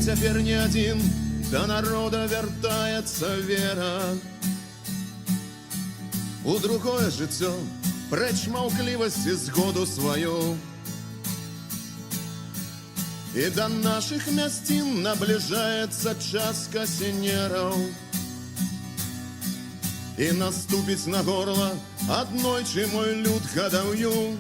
цяпер не адзін, да народа вяртаецца вера у другое жыццё, прэч маўклівасці згоду сваю. І да нашых мясцін набліжаецца час касінераў, і наступіць на горла аднойчы мой люд гадаўю.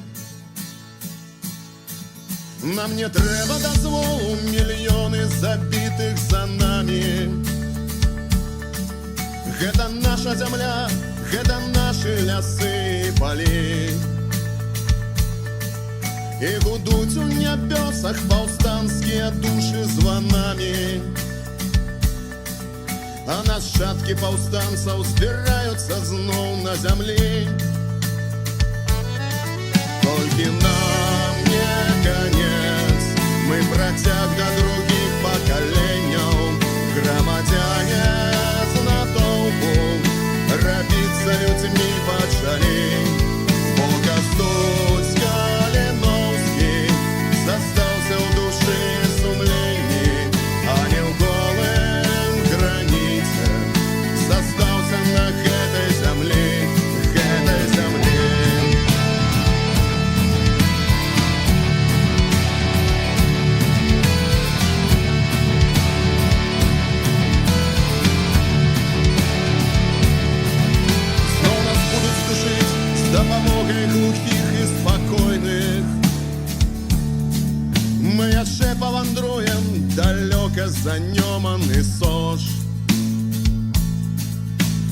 Нам не трэба дазволу, мільёны забітых за намі. Гэта наша зямля, гэта нашы лясы і палі. І гудуць у нябёсах паўстанцкія душы званамі. А нашчадкі паўстанцаў збіраюцца зноў на зямлі. Толькі нам не канец, мы працяг да другіх пакаленняў. Грамадзяне з натоўпу рабіцца людзьмі пачалі. Полкастуць Каліноўскі застаўся ў душы сумленні, а не ў голым граніце застаўся на гэтай зямлі, гэтай зямлі. Зноў нас будуць душыць з дапамогай глухіх і спакойных. Мы яшчэ павандруем далёка за Нёман і Сош.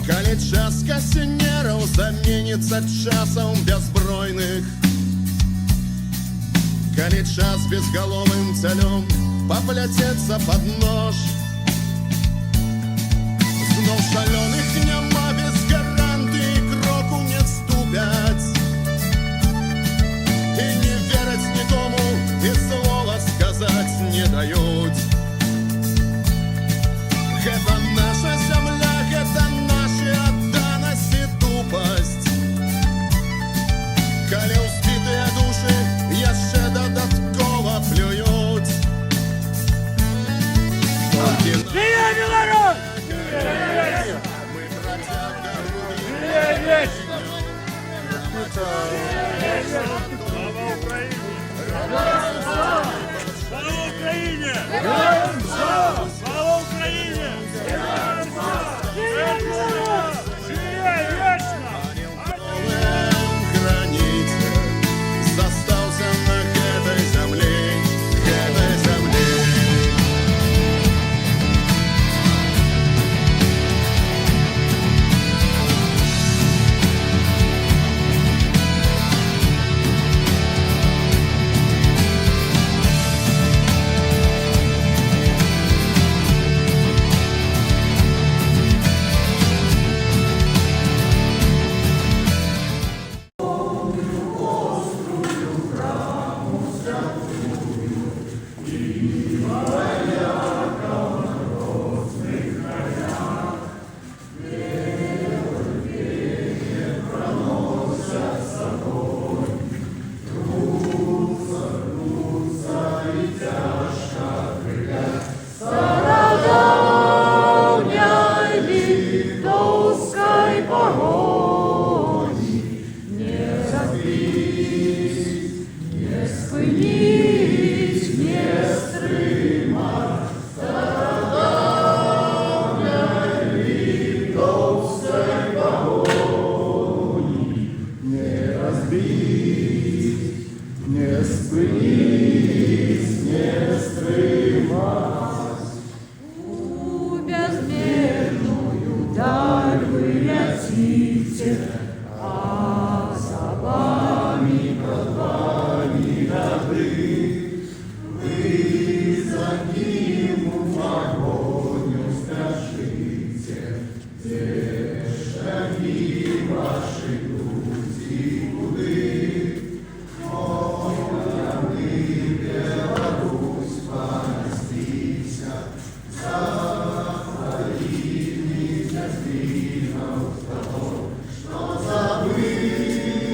Калі час касінераў заменіцца часам бяззбройных, калі час безгаловым цалём папляцецца пад нож, зноў шалёных няма, без гарантыі кроку не ступяць. І не вераць нікому, і слова сказаць не даюць. Гэта наша зямля, гэта наша адданасць і тупасць. Калі ўспітыя душы яшчэ дадаткова плююць. Толькі Жыве Беларусь! мы працяг да другіх. Жыве вечно! Слава Україні! Слава Україні! Слава Україні! Живе вечно! Граніце застаўся на гэтай зямлі, гэтай зямлі.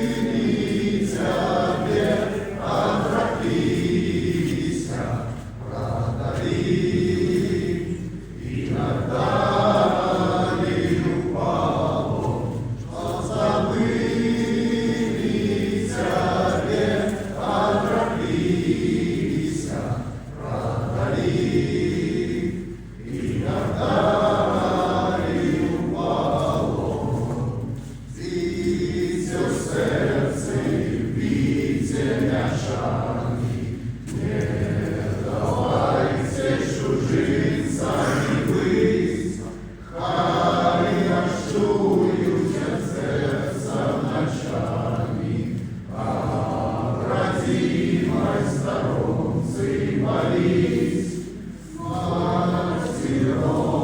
Забыться Слава